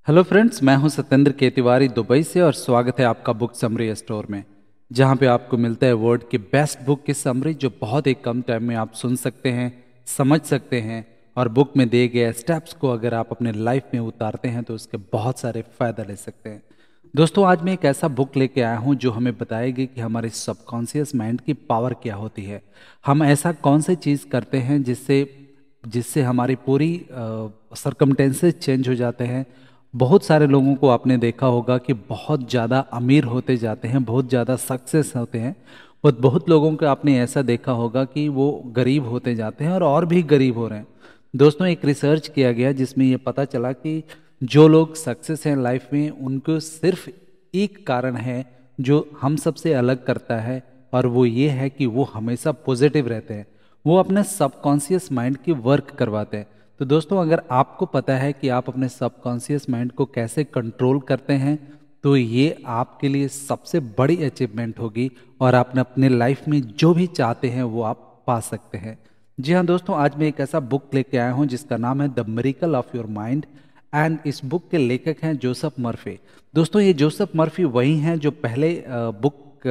Hello friends, मैं हूं सत्येंद्र के तिवारी दुबई से और स्वागत है आपका बुक समरी स्टोर में, जहां पे आपको मिलता है वर्ल्ड की बेस्ट बुक की समरी जो बहुत ही कम टाइम में आप सुन सकते हैं, समझ सकते हैं और बुक में दिए गए स्टेप्स को अगर आप अपने लाइफ में उतारते हैं तो उसके बहुत सारे फायदा ले सकते हैं। दोस्तों, आज मैं एक ऐसा बुक लेके आया हूं जो हमें बताएगी कि हमारे सबकॉन्शियस माइंड की पावर क्या होती है। हम ऐसा कौन सी चीज़ करते हैं जिससे जिससे हमारी पूरी सरकमटेंसेस चेंज हो जाते हैं। बहुत सारे लोगों को आपने देखा होगा कि बहुत ज़्यादा अमीर होते जाते हैं, बहुत ज़्यादा सक्सेस होते हैं, और बहुत लोगों को आपने ऐसा देखा होगा कि वो गरीब होते जाते हैं और भी गरीब हो रहे हैं। दोस्तों, एक रिसर्च किया गया जिसमें ये पता चला कि जो लोग सक्सेस हैं लाइफ में, उनको सिर्फ एक कारण है जो हम सबसे अलग करता है, और वो ये है कि वो हमेशा पॉजिटिव रहते हैं। वो अपने सबकॉन्शियस माइंड की वर्क करवाते हैं। तो दोस्तों, अगर आपको पता है कि आप अपने सबकॉन्शियस माइंड को कैसे कंट्रोल करते हैं, तो ये आपके लिए सबसे बड़ी अचीवमेंट होगी और आप अपने लाइफ में जो भी चाहते हैं वो आप पा सकते हैं। जी हाँ दोस्तों, आज मैं एक ऐसा बुक लेके आया हूँ जिसका नाम है the miracle of your mind, and इस बुक के लेखक हैं जोसेफ मर्फी। दोस्तों, ये जोसेफ मर्फी वही हैं जो पहले बुक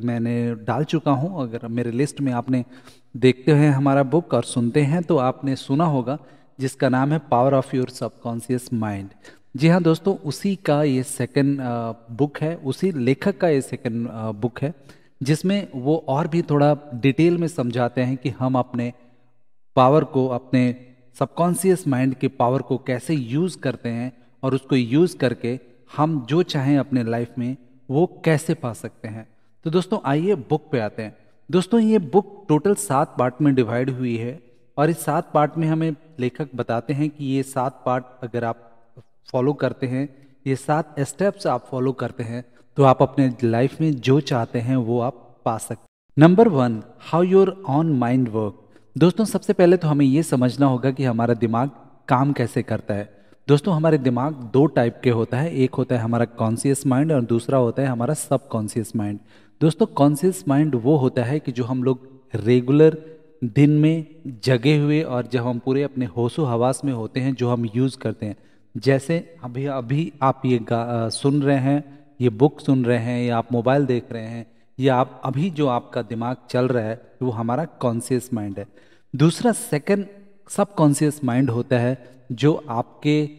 मैंने डाल चुका हूँ। अगर मेरे लिस्ट में आपने देखते हैं हमारा बुक और सुनते हैं तो आपने सुना होगा, जिसका नाम है power of your subconscious mind. जी हाँ दोस्तों, उसी का ये सेकंड बुक है, उसी लेखक का ये सेकंड बुक है, जिसमें वो और भी थोड़ा डिटेल में समझाते हैं कि हम अपने पावर को, अपने सबकॉन्शियस माइंड के पावर को कैसे यूज़ करते हैं और उसको यूज़ करके हम जो चाहें अपने लाइफ में वो कैसे पा सकते हैं। तो दोस्तों, आइए बुक पे आते हैं। दोस्तों, ये बुक टोटल 7 पार्ट में डिवाइड हुई है, और इस 7 पार्ट में हमें लेखक बताते हैं कि ये 7 पार्ट अगर आप फॉलो करते हैं, ये 7 स्टेप्स आप फॉलो करते हैं, तो आप अपने लाइफ में जो चाहते हैं वो आप पा सकते हैं। Number 1, how your on mind work. दोस्तों, सबसे पहले तो हमें ये समझना होगा कि हमारा दिमाग काम कैसे करता है। दोस्तों, हमारे दिमाग 2 टाइप के होता है, एक होता है हमारा कॉन्शियस माइंड और दूसरा होता है हमारा सब कॉन्शियस माइंड। दोस्तों, कॉन्शियस माइंड वो होता है कि जो हम लोग रेगुलर दिन में जगे हुए और जब हम पूरे अपने होशो हवास में होते हैं, जो हम यूज़ करते हैं। जैसे अभी अभी आप ये सुन रहे हैं, ये बुक सुन रहे हैं, या आप मोबाइल देख रहे हैं, या आप अभी जो आपका दिमाग चल रहा है वो हमारा कॉन्शियस माइंड है। दूसरा सेकंड सब कॉन्शियस माइंड होता है जो आपके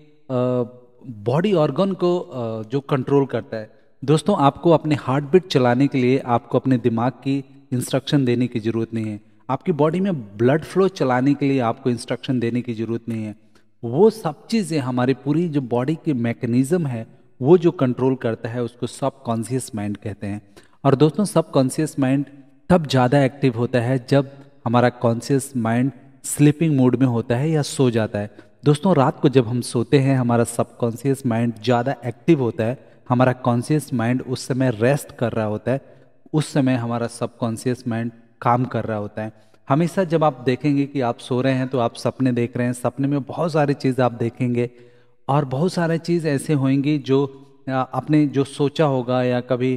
बॉडी ऑर्गन को जो कंट्रोल करता है। दोस्तों, आपको अपने हार्ट बीट चलाने के लिए आपको अपने दिमाग की इंस्ट्रक्शन देने की ज़रूरत नहीं है। आपकी बॉडी में ब्लड फ्लो चलाने के लिए आपको इंस्ट्रक्शन देने की ज़रूरत नहीं है। वो सब चीज़ें हमारी पूरी जो बॉडी की मैकेनिज्म है वो जो कंट्रोल करता है, उसको सब कॉन्शियस माइंड कहते हैं। और दोस्तों, सब कॉन्शियस माइंड तब ज़्यादा एक्टिव होता है जब हमारा कॉन्शियस माइंड स्लीपिंग मोड में होता है या सो जाता है। दोस्तों, रात को जब हम सोते हैं हमारा सबकॉन्शियस माइंड ज़्यादा एक्टिव होता है, हमारा कॉन्शियस माइंड उस समय रेस्ट कर रहा होता है, उस समय हमारा सबकॉन्शियस माइंड काम कर रहा होता है। हमेशा जब आप देखेंगे कि आप सो रहे हैं तो आप सपने देख रहे हैं, सपने में बहुत सारी चीज़ आप देखेंगे और बहुत सारी चीज़ ऐसे होंगी जो आपने जो सोचा होगा या कभी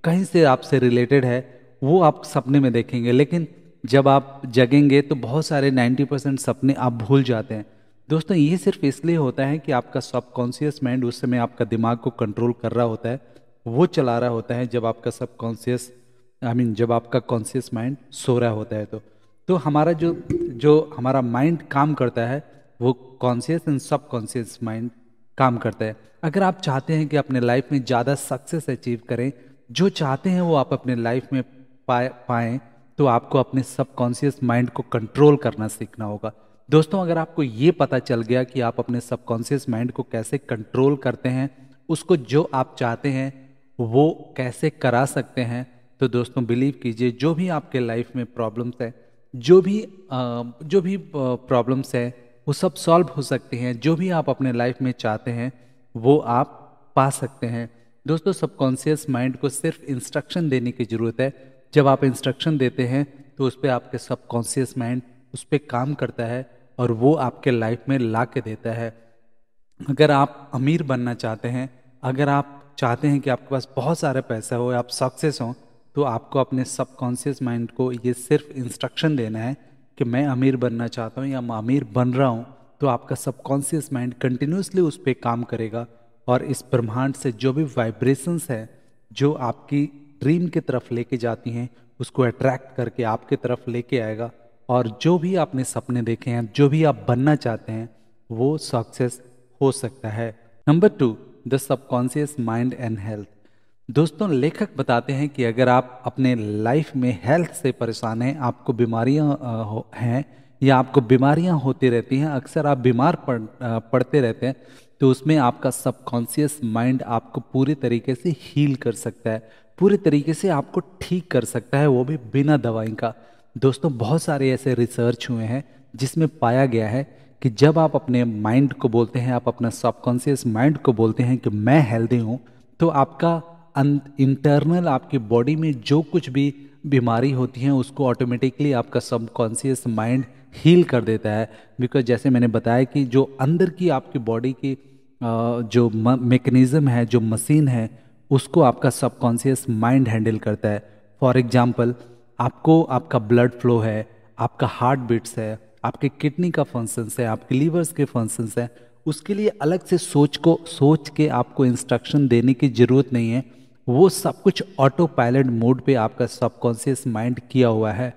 कहीं से आपसे रिलेटेड है, वो आप सपने में देखेंगे। लेकिन जब आप जगेंगे तो बहुत सारे 90% सपने आप भूल जाते हैं। दोस्तों, ये सिर्फ इसलिए होता है कि आपका सबकॉन्शियस माइंड उस समय आपका दिमाग को कंट्रोल कर रहा होता है, वो चला रहा होता है जब आपका सबकॉन्शियस जब आपका कॉन्शियस माइंड सो रहा होता है। तो हमारा जो जो हमारा माइंड काम करता है वो कॉन्शियस एंड सब कॉन्शियस माइंड काम करता है। अगर आप चाहते हैं कि अपने लाइफ में ज़्यादा सक्सेस अचीव करें, जो चाहते हैं वो आप अपने लाइफ में पाएं, तो आपको अपने सब कॉन्शियस माइंड को कंट्रोल करना सीखना होगा। दोस्तों, अगर आपको ये पता चल गया कि आप अपने सब कॉन्शियस माइंड को कैसे कंट्रोल करते हैं, उसको जो आप चाहते हैं वो कैसे करा सकते हैं, तो दोस्तों बिलीव कीजिए, जो भी आपके लाइफ में प्रॉब्लम्स है, जो भी प्रॉब्लम्स है वो सब सॉल्व हो सकती हैं। जो भी आप अपने लाइफ में चाहते हैं वो आप पा सकते हैं। दोस्तों, सबकॉन्शियस माइंड को सिर्फ इंस्ट्रक्शन देने की ज़रूरत है। जब आप इंस्ट्रक्शन देते हैं तो उस पर आपके सबकॉन्शियस माइंड उस पर काम करता है और वो आपके लाइफ में ला के देता है। अगर आप अमीर बनना चाहते हैं, अगर आप चाहते हैं कि आपके पास बहुत सारा पैसा हो, आप सक्सेस हों, तो आपको अपने सबकॉन्शियस माइंड को ये सिर्फ इंस्ट्रक्शन देना है कि मैं अमीर बनना चाहता हूँ या मैं अमीर बन रहा हूँ। तो आपका सबकॉन्शियस माइंड कंटिन्यूसली उस पर काम करेगा और इस ब्रह्मांड से जो भी वाइब्रेशंस है जो आपकी ड्रीम की तरफ लेके जाती हैं उसको अट्रैक्ट करके आपके तरफ लेके आएगा, और जो भी आपने सपने देखे हैं, जो भी आप बनना चाहते हैं, वो सक्सेस हो सकता है। Number 2, the subconscious mind and health. दोस्तों, लेखक बताते हैं कि अगर आप अपने लाइफ में हेल्थ से परेशान हैं, आपको बीमारियां हैं या आपको बीमारियां होती रहती हैं, अक्सर आप बीमार पड़ते रहते हैं, तो उसमें आपका सबकॉन्शियस माइंड आपको पूरी तरीके से हील कर सकता है, पूरी तरीके से आपको ठीक कर सकता है, वो भी बिना दवाई का। दोस्तों, बहुत सारे ऐसे रिसर्च हुए हैं जिसमें पाया गया है कि जब आप अपने माइंड को बोलते हैं, आप अपना सबकॉन्शियस माइंड को बोलते हैं कि मैं हेल्दी हूँ, तो आपका इंटरनल आपकी बॉडी में जो कुछ भी बीमारी होती है उसको ऑटोमेटिकली आपका सबकॉन्शियस माइंड हील कर देता है। बिकॉज जैसे मैंने बताया कि जो अंदर की आपकी बॉडी की जो मैकेनिज्म है, जो मशीन है, उसको आपका सबकॉन्शियस माइंड हैंडल करता है। फॉर एग्जांपल, आपको आपका ब्लड फ्लो है, आपका हार्ट बीट्स है, आपके किडनी का फंक्शंस है, आपके लीवर्स के फंक्शंस है, उसके लिए अलग से सोच के आपको इंस्ट्रक्शन देने की ज़रूरत नहीं है। वो सब कुछ ऑटो पायलट मोड पे आपका सबकॉन्शियस माइंड किया हुआ है।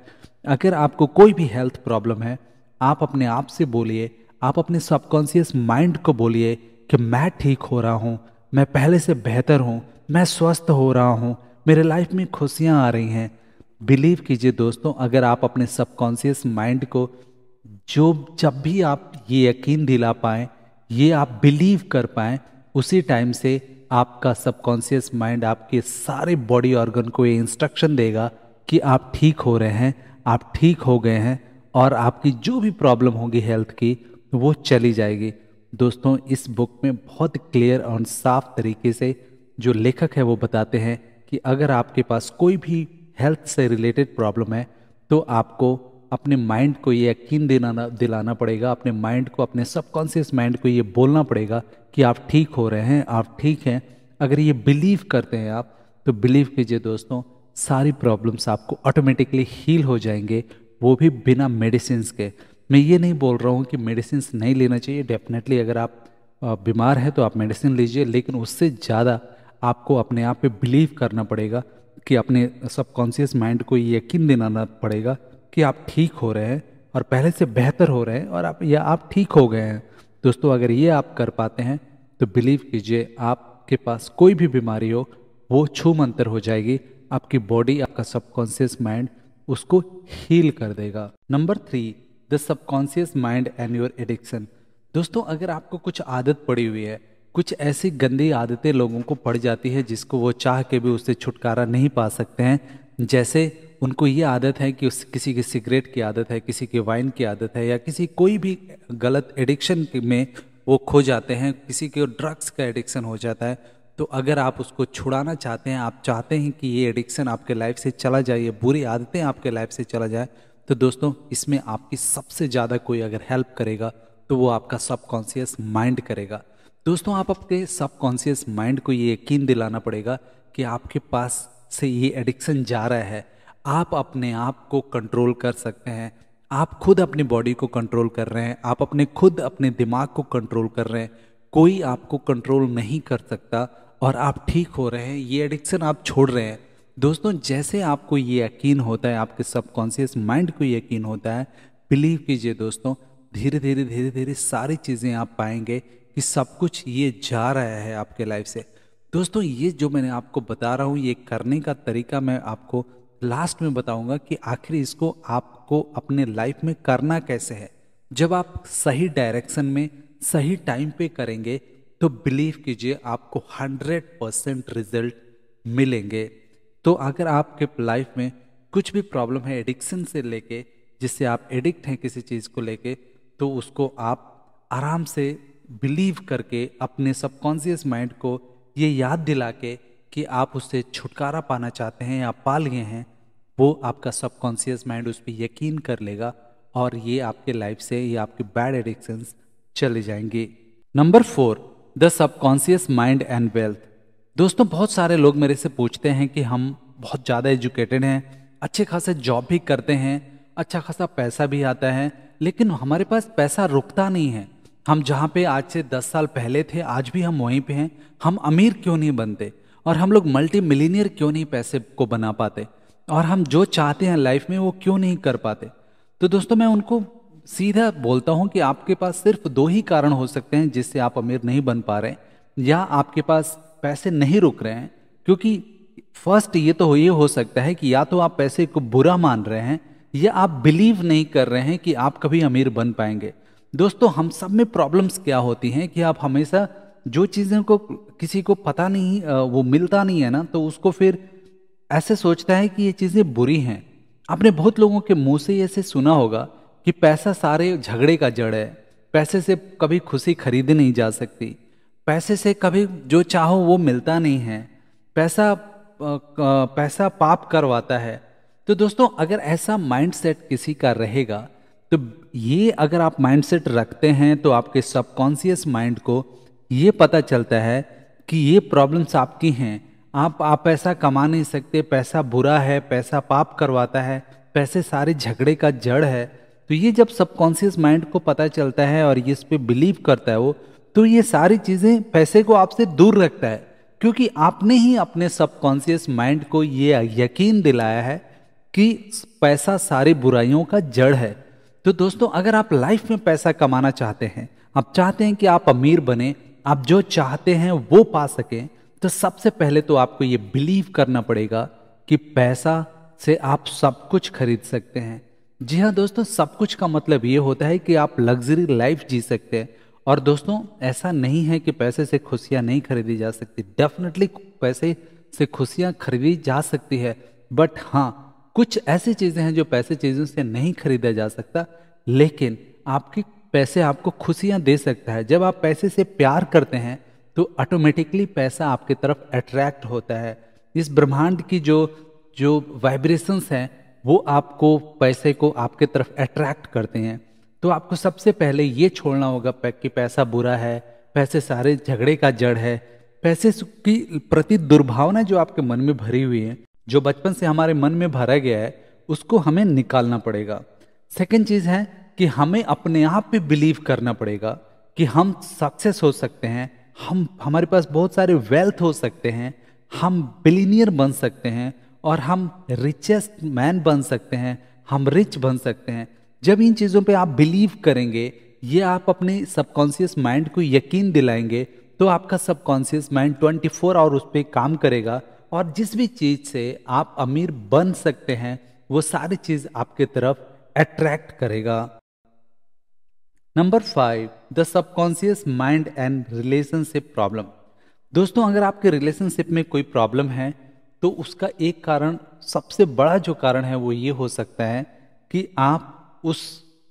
अगर आपको कोई भी हेल्थ प्रॉब्लम है, आप अपने आप से बोलिए, आप अपने सबकॉन्शियस माइंड को बोलिए कि मैं ठीक हो रहा हूँ, मैं पहले से बेहतर हूँ, मैं स्वस्थ हो रहा हूँ, मेरे लाइफ में खुशियाँ आ रही हैं। बिलीव कीजिए दोस्तों, अगर आप अपने सबकॉन्शियस माइंड को जब भी आप ये यकीन दिला पाएँ, ये आप बिलीव कर पाएँ, उसी टाइम से आपका सबकॉन्शियस माइंड आपके सारे बॉडी ऑर्गन को ये इंस्ट्रक्शन देगा कि आप ठीक हो रहे हैं, आप ठीक हो गए हैं, और आपकी जो भी प्रॉब्लम होगी हेल्थ की वो चली जाएगी। दोस्तों, इस बुक में बहुत क्लियर और साफ तरीके से जो लेखक है वो बताते हैं कि अगर आपके पास कोई भी हेल्थ से रिलेटेड प्रॉब्लम है तो आपको अपने माइंड को ये यकीन दिलाना पड़ेगा, अपने माइंड को, अपने सबकॉन्शियस माइंड को ये बोलना पड़ेगा कि आप ठीक हो रहे हैं, आप ठीक हैं। अगर ये बिलीव करते हैं आप, तो बिलीव कीजिए दोस्तों, सारी प्रॉब्लम्स आपको ऑटोमेटिकली हील हो जाएंगे, वो भी बिना मेडिसिन के। मैं ये नहीं बोल रहा हूँ कि मेडिसिन नहीं लेना चाहिए, डेफिनेटली अगर आप बीमार हैं तो आप मेडिसिन लीजिए, लेकिन उससे ज़्यादा आपको अपने आप पे बिलीव करना पड़ेगा कि अपने सबकॉन्शियस माइंड को ये यकीन दिलाना पड़ेगा कि आप ठीक हो रहे हैं और पहले से बेहतर हो रहे हैं, और आप ठीक हो गए हैं। दोस्तों, अगर ये आप कर पाते हैं तो बिलीव कीजिए, आपके पास कोई भी बीमारी हो वो छू मंतर हो जाएगी, आपकी बॉडी, आपका सबकॉन्शियस माइंड उसको हील कर देगा। Number 3, the subconscious mind and your addiction. दोस्तों, अगर आपको कुछ आदत पड़ी हुई है, कुछ ऐसी गंदी आदतें लोगों को पड़ जाती है जिसको वो चाह के भी उससे छुटकारा नहीं पा सकते हैं। जैसे उनको ये आदत है कि किसी की सिगरेट की आदत है, किसी की वाइन की आदत है, या किसी कोई भी गलत एडिक्शन में वो खो जाते हैं, किसी के ड्रग्स का एडिक्शन हो जाता है। तो अगर आप उसको छुड़ाना चाहते हैं, आप चाहते हैं कि ये एडिक्शन आपके लाइफ से चला जाए, ये बुरी आदतें आपके लाइफ से चला जाए, तो दोस्तों इसमें आपकी सबसे ज़्यादा कोई अगर हेल्प करेगा तो वो आपका सबकॉन्शियस माइंड करेगा। दोस्तों, आप अपने सबकॉन्शियस माइंड को ये यकीन दिलाना पड़ेगा कि आपके पास से ये एडिक्शन जा रहा है, आप अपने आप को कंट्रोल कर सकते हैं, आप खुद अपनी बॉडी को कंट्रोल कर रहे हैं, आप खुद अपने दिमाग को कंट्रोल कर रहे हैं, कोई आपको कंट्रोल नहीं कर सकता, और आप ठीक हो रहे हैं, ये एडिक्शन आप छोड़ रहे हैं। दोस्तों, जैसे आपको ये यकीन होता है, आपके सबकॉन्शियस माइंड को यकीन होता है, बिलीव कीजिए दोस्तों, धीरे धीरे सारी चीज़ें आप पाएंगे कि सब कुछ ये जा रहा है आपके लाइफ से। दोस्तों, ये जो मैंने आपको बता रहा हूँ, ये करने का तरीका मैं आपको लास्ट में बताऊंगा कि आखिर इसको आपको अपने लाइफ में करना कैसे है। जब आप सही डायरेक्शन में सही टाइम पे करेंगे तो बिलीव कीजिए आपको 100% रिजल्ट मिलेंगे। तो अगर आपके लाइफ में कुछ भी प्रॉब्लम है एडिक्शन से लेके, जिससे आप एडिक्ट हैं किसी चीज़ को लेके, तो उसको आप आराम से बिलीव करके अपने सबकॉन्शियस माइंड को ये याद दिला के कि आप उससे छुटकारा पाना चाहते हैं या पा लिए हैं, वो आपका सबकॉन्शियस माइंड उस पर यकीन कर लेगा और ये आपके लाइफ से, ये आपकी बैड एडिक्शंस चले जाएंगी। Number 4, the subconscious mind and wealth. दोस्तों, बहुत सारे लोग मेरे से पूछते हैं कि हम बहुत ज़्यादा एजुकेटेड हैं, अच्छे खासे जॉब भी करते हैं, अच्छा खासा पैसा भी आता है, लेकिन हमारे पास पैसा रुकता नहीं है। हम जहाँ पे आज से 10 साल पहले थे आज भी हम वहीं पे हैं। हम अमीर क्यों नहीं बनते, और हम लोग मल्टी मिलीनियर क्यों नहीं पैसे को बना पाते, और हम जो चाहते हैं लाइफ में वो क्यों नहीं कर पाते। तो दोस्तों मैं उनको सीधा बोलता हूं कि आपके पास सिर्फ दो ही कारण हो सकते हैं जिससे आप अमीर नहीं बन पा रहे, या आपके पास पैसे नहीं रुक रहे हैं। क्योंकि फर्स्ट ये हो सकता है कि या तो आप पैसे को बुरा मान रहे हैं, या आप बिलीव नहीं कर रहे हैं कि आप कभी अमीर बन पाएंगे। दोस्तों हम सब में प्रॉब्लम्स क्या होती हैं कि आप हमेशा जो चीज़ें को किसी को पता नहीं वो मिलता नहीं है ना, तो उसको फिर ऐसे सोचता है कि ये चीज़ें बुरी हैं। आपने बहुत लोगों के मुंह से ऐसे सुना होगा कि पैसा सारे झगड़े का जड़ है, पैसे से कभी खुशी खरीदी नहीं जा सकती, पैसे से कभी जो चाहो वो मिलता नहीं है, पैसा पाप करवाता है। तो दोस्तों अगर ऐसा माइंडसेट किसी का रहेगा, तो ये अगर आप माइंडसेट रखते हैं तो आपके सबकॉन्शियस माइंड को ये पता चलता है कि ये प्रॉब्लम्स आपकी हैं। आप पैसा कमा नहीं सकते, पैसा बुरा है, पैसा पाप करवाता है, पैसे सारे झगड़े का जड़ है। तो ये जब सबकॉन्शियस माइंड को पता चलता है और ये इस पे बिलीव करता है वो, तो ये सारी चीजें पैसे को आपसे दूर रखता है, क्योंकि आपने ही अपने सबकॉन्शियस माइंड को ये यकीन दिलाया है कि पैसा सारी बुराइयों का जड़ है। तो दोस्तों अगर आप लाइफ में पैसा कमाना चाहते हैं, आप चाहते हैं कि आप अमीर बने, आप जो चाहते हैं वो पा सकें, तो सबसे पहले तो आपको ये बिलीव करना पड़ेगा कि पैसा से आप सब कुछ खरीद सकते हैं। जी हाँ दोस्तों, सब कुछ का मतलब ये होता है कि आप लग्जरी लाइफ जी सकते हैं। और दोस्तों ऐसा नहीं है कि पैसे से खुशियां नहीं खरीदी जा सकती, डेफिनेटली पैसे से खुशियां खरीदी जा सकती है। बट हाँ, कुछ ऐसी चीजें हैं जो पैसे चीजों से नहीं खरीदा जा सकता, लेकिन आपके पैसे आपको खुशियां दे सकता है। जब आप पैसे से प्यार करते हैं तो ऑटोमेटिकली पैसा आपकी तरफ अट्रैक्ट होता है। इस ब्रह्मांड की जो जो वाइब्रेशंस हैं वो आपको पैसे को आपके तरफ अट्रैक्ट करते हैं। तो आपको सबसे पहले ये छोड़ना होगा कि पैसा बुरा है, पैसे सारे झगड़े का जड़ है, पैसे की प्रति दुर्भावना जो आपके मन में भरी हुई है, जो बचपन से हमारे मन में भरा गया है, उसको हमें निकालना पड़ेगा। सेकंड चीज है कि हमें अपने आप पे बिलीव करना पड़ेगा कि हम सक्सेस हो सकते हैं, हमारे पास बहुत सारे वेल्थ हो सकते हैं, हम बिलीनियर बन सकते हैं, और हम रिचेस्ट मैन बन सकते हैं, हम रिच बन सकते हैं। जब इन चीज़ों पे आप बिलीव करेंगे, ये आप अपने सबकॉन्शियस माइंड को यकीन दिलाएंगे, तो आपका सबकॉन्शियस माइंड 24 आवर उस पर काम करेगा, और जिस भी चीज़ से आप अमीर बन सकते हैं वो सारी चीज़ आपके तरफ अट्रैक्ट करेगा। Number 5, the subconscious mind and relationship problem. दोस्तों अगर आपके रिलेशनशिप में कोई प्रॉब्लम है तो उसका एक कारण, सबसे बड़ा जो कारण है वो ये हो सकता है कि आप उस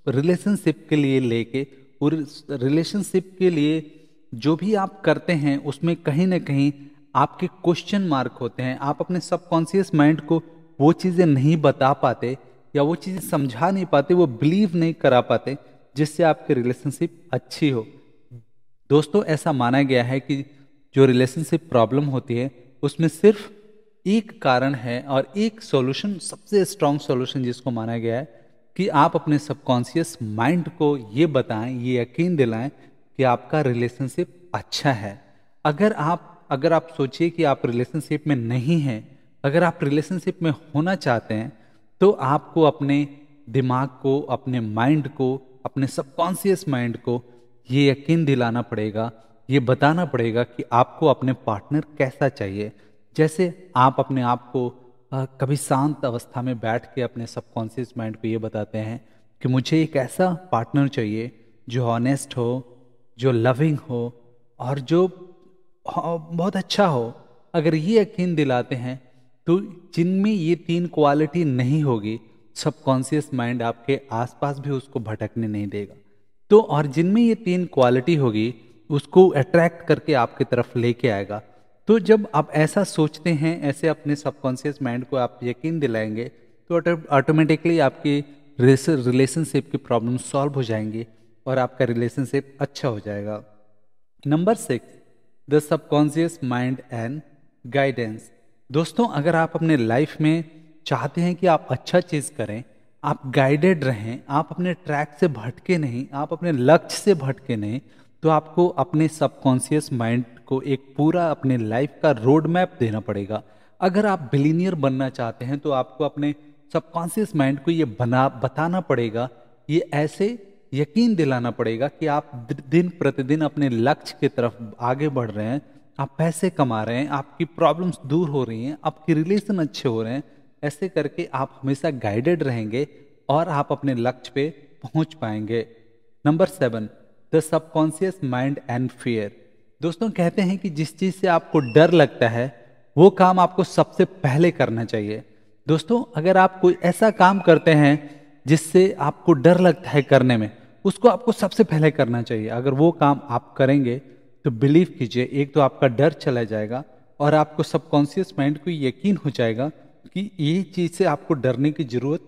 रिलेशनशिप के लिए लेके, उस रिलेशनशिप के लिए जो भी आप करते हैं उसमें कहीं ना कहीं आपके क्वेश्चन मार्क होते हैं। आप अपने सबकॉन्शियस माइंड को वो चीज़ें नहीं बता पाते, या वो चीज़ें समझा नहीं पाते, वो बिलीव नहीं करा पाते जिससे आपकी रिलेशनशिप अच्छी हो। दोस्तों ऐसा माना गया है कि जो रिलेशनशिप प्रॉब्लम होती है उसमें सिर्फ एक कारण है और एक सॉल्यूशन, सबसे स्ट्रांग सॉल्यूशन जिसको माना गया है कि आप अपने सबकॉन्शियस माइंड को ये बताएं, ये यकीन दिलाएं कि आपका रिलेशनशिप अच्छा है। अगर आप सोचिए कि आप रिलेशनशिप में नहीं हैं, अगर आप रिलेशनशिप में होना चाहते हैं, तो आपको अपने दिमाग को, अपने माइंड को, अपने सबकॉन्शियस माइंड को ये यकीन दिलाना पड़ेगा, ये बताना पड़ेगा कि आपको अपने पार्टनर कैसा चाहिए। जैसे आप अपने आप को कभी शांत अवस्था में बैठ के अपने सबकॉन्शियस माइंड को ये बताते हैं कि मुझे एक ऐसा पार्टनर चाहिए जो ऑनेस्ट हो, जो लविंग हो, और जो बहुत अच्छा हो। अगर ये यकीन दिलाते हैं तो जिनमें ये 3 क्वालिटी नहीं होगी, सबकॉन्शियस माइंड आपके आसपास भी उसको भटकने नहीं देगा। तो और जिनमें ये 3 क्वालिटी होगी उसको अट्रैक्ट करके आपकी तरफ लेके आएगा। तो जब आप ऐसा सोचते हैं, ऐसे अपने सबकॉन्शियस माइंड को आप यकीन दिलाएंगे, तो ऑटोमेटिकली आपकी रिलेशनशिप की प्रॉब्लम सॉल्व हो जाएंगी और आपका रिलेशनशिप अच्छा हो जाएगा। Number 6, the subconscious mind and guidance. दोस्तों अगर आप अपने लाइफ में चाहते हैं कि आप अच्छा चीज़ करें, आप गाइडेड रहें, आप अपने ट्रैक से भटके नहीं, आप अपने लक्ष्य से भटके नहीं, तो आपको अपने सबकॉन्शियस माइंड को एक पूरा अपने लाइफ का रोड मैप देना पड़ेगा। अगर आप बिलीनियर बनना चाहते हैं तो आपको अपने सबकॉन्शियस माइंड को ये बताना पड़ेगा, ये ऐसे यकीन दिलाना पड़ेगा कि आप दिन प्रतिदिन अपने लक्ष्य की तरफ आगे बढ़ रहे हैं, आप पैसे कमा रहे हैं, आपकी प्रॉब्लम्स दूर हो रही हैं, आपके रिलेशन अच्छे हो रहे हैं। ऐसे करके आप हमेशा गाइडेड रहेंगे और आप अपने लक्ष्य पे पहुंच पाएंगे। Number 7, the subconscious mind and fear. दोस्तों कहते हैं कि जिस चीज से आपको डर लगता है वो काम आपको सबसे पहले करना चाहिए। दोस्तों अगर आप कोई ऐसा काम करते हैं जिससे आपको डर लगता है करने में, उसको आपको सबसे पहले करना चाहिए। अगर वो काम आप करेंगे तो बिलीव कीजिए, एक तो आपका डर चला जाएगा और आपको सबकॉन्शियस माइंड को यकीन हो जाएगा कि ये चीज से आपको डरने की जरूरत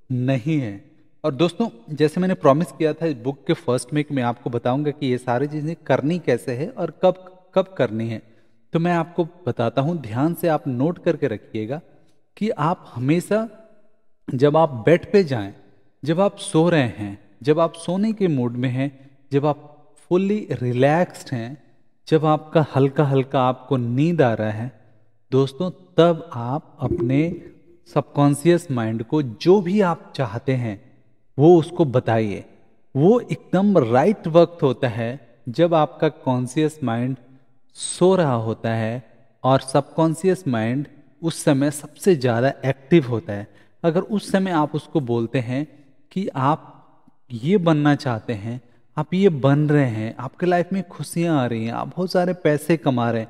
नहीं है। और दोस्तों जैसे मैंने प्रॉमिस किया था, इस बुक के फर्स्ट में कि मैं आपको बताऊंगा कि ये सारी चीजें करनी कैसे है और कब कब करनी है। तो मैं आपको बताता हूं, ध्यान से आप नोट करके रखिएगा कि आप हमेशा जब आप बेड पे जाएं, जब आप सो रहे हैं, जब आप सोने के मूड में हैं, जब आप फुल्ली रिलैक्स्ड हैं, जब आपका हल्का हल्का आपको नींद आ रहा है, दोस्तों तब आप अपने सबकॉन्शियस माइंड को जो भी आप चाहते हैं वो उसको बताइए। वो एकदम राइट वक्त होता है जब आपका कॉन्शियस माइंड सो रहा होता है और सबकॉन्शियस माइंड उस समय सबसे ज़्यादा एक्टिव होता है। अगर उस समय आप उसको बोलते हैं कि आप ये बनना चाहते हैं, आप ये बन रहे हैं, आपके लाइफ में खुशियां आ रही हैं, आप बहुत सारे पैसे कमा रहे हैं,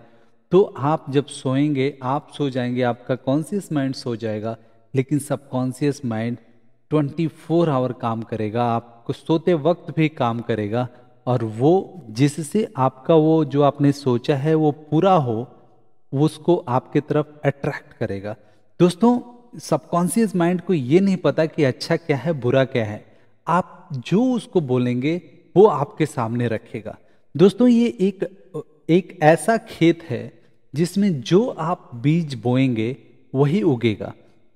तो आप जब सोएंगे आप सो जाएंगे, आपका कॉन्शियस माइंड सो जाएगा, लेकिन सबकॉन्शियस माइंड 24 आवर काम करेगा, आपको सोते वक्त भी काम करेगा और वो जिससे आपका वो जो आपने सोचा है वो पूरा हो, वो उसको आपके तरफ अट्रैक्ट करेगा। दोस्तों सबकॉन्शियस माइंड को ये नहीं पता कि अच्छा क्या है बुरा क्या है, आप जो उसको बोलेंगे वो आपके सामने रखेगा। दोस्तों ये एक ऐसा खेत है जिसमें जो आप बीज बोएंगे वही उगेगा।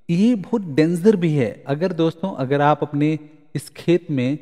ये बहुत डेंजर भी है। अगर दोस्तों अगर आप अपने इस खेत में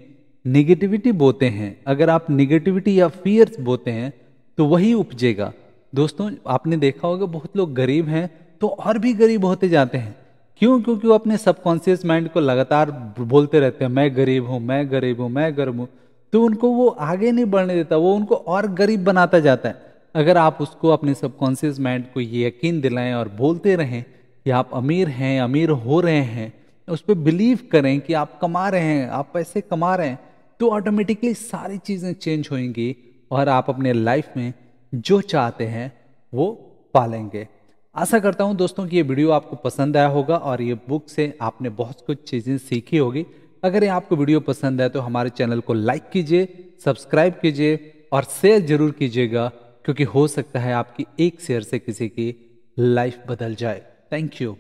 निगेटिविटी बोते हैं, अगर आप निगेटिविटी या फियर्स बोते हैं तो वही उपजेगा। दोस्तों आपने देखा होगा बहुत लोग गरीब हैं तो और भी गरीब होते जाते हैं। क्यों? क्योंकि वो अपने सबकॉन्शियस माइंड को लगातार बोलते रहते हैं मैं गरीब हूं, मैं गरीब हूं, मैं गरीब हूं, तो उनको वो आगे नहीं बढ़ने देता, वो उनको और गरीब बनाता जाता है। अगर आप उसको अपने सबकॉन्शियस माइंड को ये यकीन दिलाएं और बोलते रहें कि आप अमीर हैं, अमीर हो रहे हैं, उस पर बिलीव करें कि आप कमा रहे हैं, आप पैसे कमा रहे हैं, तो ऑटोमेटिकली सारी चीज़ें चेंज होंगी और आप अपने लाइफ में जो चाहते हैं वो पालेंगे। आशा करता हूं दोस्तों कि ये वीडियो आपको पसंद आया होगा और ये बुक से आपने बहुत कुछ चीज़ें सीखी होगी। अगर ये आपको वीडियो पसंद है तो हमारे चैनल को लाइक कीजिए, सब्सक्राइब कीजिए और शेयर जरूर कीजिएगा, क्योंकि हो सकता है आपकी एक शेयर से किसी की लाइफ बदल जाए। Thank you.